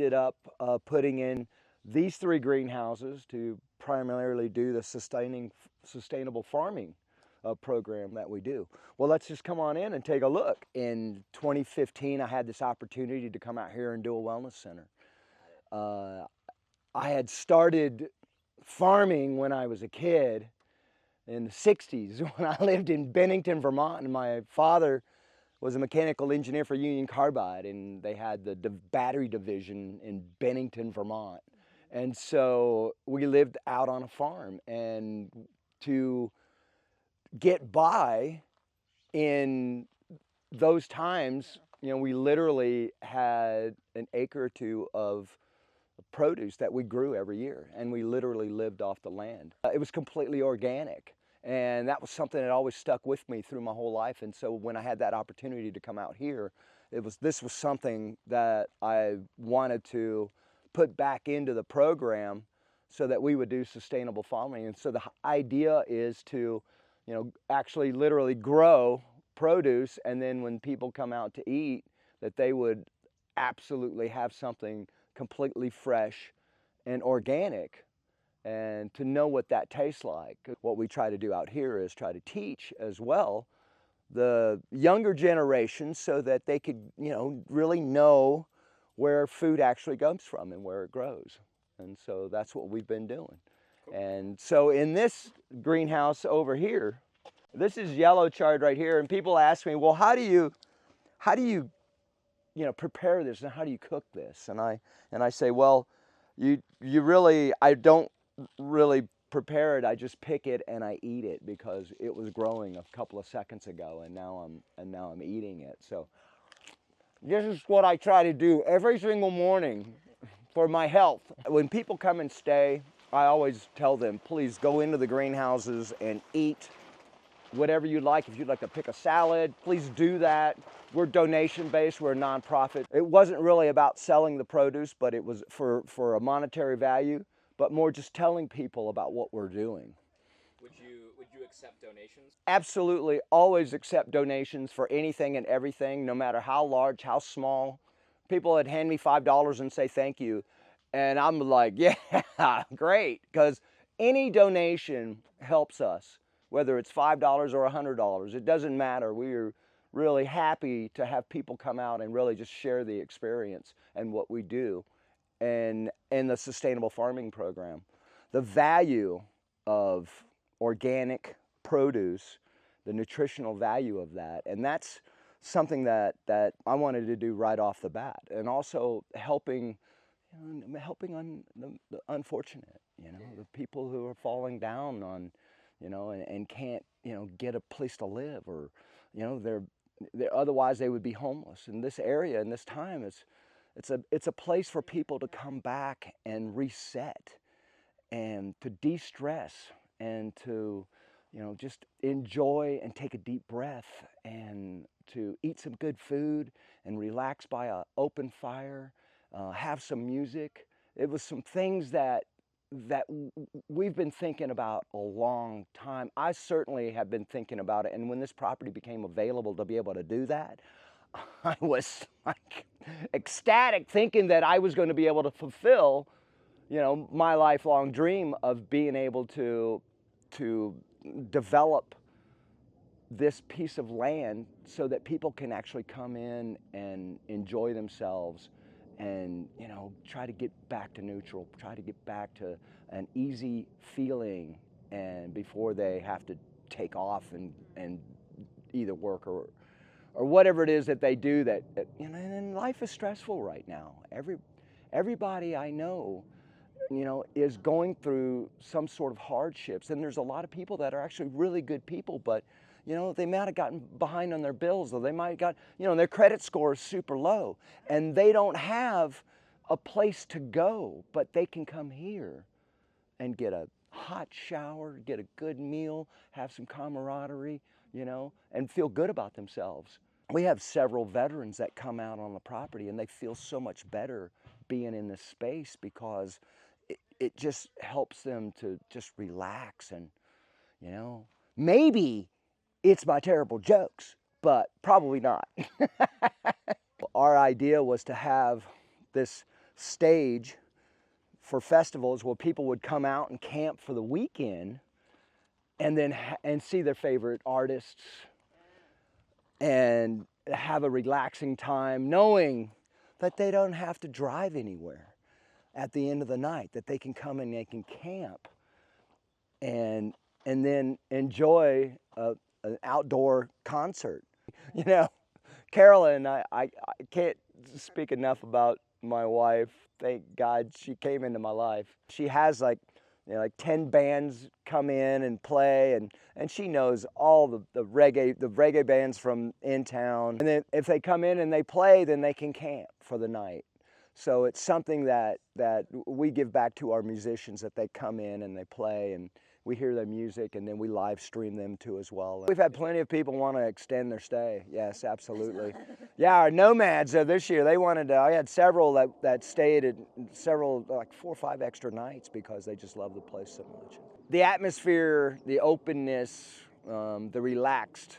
ended up putting in these 3 greenhouses to primarily do the sustainable farming program that we do. Well, let's just come on in and take a look. In 2015, I had this opportunity to come out here and do a wellness center. I had started farming when I was a kid in the 60s when I lived in Bennington, Vermont, and my father was a mechanical engineer for Union Carbide, and they had the battery division in Bennington, Vermont. And so we lived out on a farm, and to get by in those times, you know, we literally had an acre or 2 of produce that we grew every year, and we literally lived off the land. It was completely organic, and that was something that always stuck with me through my whole life. And so when I had that opportunity to come out here, this was something that I wanted to put back into the program so that we would do sustainable farming. And so the idea is to, you know, actually literally grow produce, and then when people come out to eat, that they would absolutely have something completely fresh and organic, and to know what that tastes like. What we try to do out here is try to teach as well the younger generation so that they could, you know, really know where food actually comes from and where it grows. And so that's what we've been doing. And so in this greenhouse over here, this is yellow chard right here, and people ask me, well, how do you prepare this, and how do you cook this? And I say, well, you really, I don't really prepare it. I just pick it and I eat it because it was growing a couple of seconds ago, and now I'm eating it. So this is what I try to do every single morning for my health. When people come and stay, I always tell them, please go into the greenhouses and eat whatever you'd like. If you'd like to pick a salad, please do that. We're donation-based, we're a nonprofit. It wasn't really about selling the produce, but it was for a monetary value, but more just telling people about what we're doing. Would you accept donations? Absolutely, always accept donations for anything and everything, no matter how large, how small. People would hand me $5 and say thank you, and I'm like, yeah, great, because any donation helps us. Whether it's $5 or $100, it doesn't matter. We are really happy to have people come out and really just share the experience and what we do in the sustainable farming program. The value of organic produce, the nutritional value of that, and that's something that I wanted to do right off the bat, and also helping on the unfortunate, you know, the people who are falling down on, you know, and can't, you know, get a place to live, or, you know, they're otherwise they would be homeless. In this area, in this time, it's a place for people to come back and reset, and to de-stress, and to, you know, just enjoy and take a deep breath, and to eat some good food and relax by an open fire, have some music. It was some things that we've been thinking about a long time. I certainly have been thinking about it, and when this property became available to be able to do that, I was like ecstatic, thinking that I was going to be able to fulfill, you know, my lifelong dream of being able to develop this piece of land so that people can actually come in and enjoy themselves, and, you know, try to get back to neutral, try to get back to an easy feeling, and before they have to take off and either work or whatever it is that they do, that you know, and life is stressful right now. Everybody I know, you know, is going through some sort of hardships, and there's a lot of people that are actually really good people, but, you know, they might have gotten behind on their bills, or they might have got, you know, their credit score is super low, and they don't have a place to go, but they can come here and get a hot shower, get a good meal, have some camaraderie, you know, and feel good about themselves. We have several veterans that come out on the property, and they feel so much better being in this space because it just helps them to just relax. And, you know, maybe it's my terrible jokes, but probably not. Our idea was to have this stage for festivals where people would come out and camp for the weekend and then and see their favorite artists and have a relaxing time knowing that they don't have to drive anywhere at the end of the night, that they can come and they can camp and then enjoy an outdoor concert. You know, Carolyn, I can't speak enough about my wife. Thank God she came into my life. She has like 10 bands come in and play, and she knows all the reggae bands from in town. And then if they come in and they play, then they can camp for the night. So it's something that we give back to our musicians, that they come in and they play and we hear their music, and then we live stream them too as well. We've had plenty of people want to extend their stay. Yes, absolutely. Yeah, our nomads this year, they wanted to, I had several that stayed at several, like 4 or 5 extra nights because they just love the place so much. The atmosphere, the openness, the relaxed,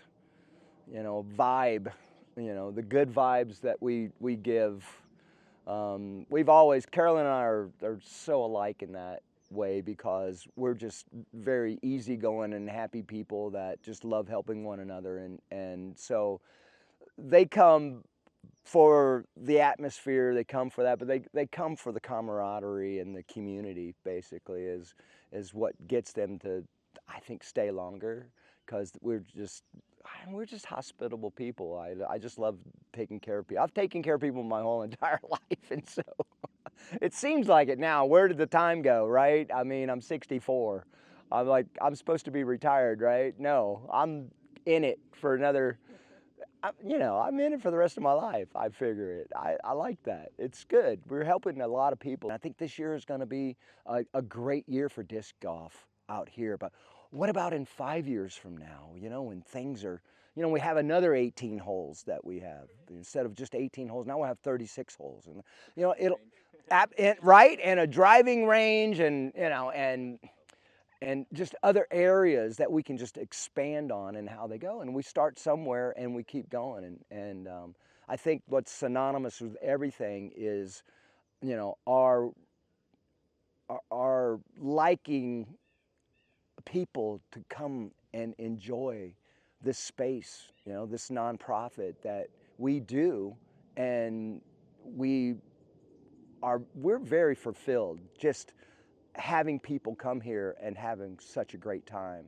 vibe, the good vibes that we give. We've always, Carolyn and I are so alike in that way because we're just very easygoing and happy people that just love helping one another, and so they come for the atmosphere, they come for that, but they come for the camaraderie and the community basically is what gets them to, I think, stay longer, because we're just hospitable people. I just love taking care of people. I've taken care of people my whole entire life, and so it seems like it now. Where did the time go, right? I mean, I'm 64. I'm supposed to be retired, right? No, I'm in it for another, I'm in it for the rest of my life. I figure it. I like that. It's good. We're helping a lot of people. I think this year is going to be a great year for disc golf out here. But what about in 5 years from now, when things are, we have another 18 holes that we have. Instead of just 18 holes, now we'll have 36 holes. And, it'll, right? And a driving range and just other areas that we can just expand on and how they go. And we start somewhere and we keep going. And I think what's synonymous with everything is, our liking people to come and enjoy this space, this nonprofit that we do, and we're very fulfilled just having people come here and having such a great time.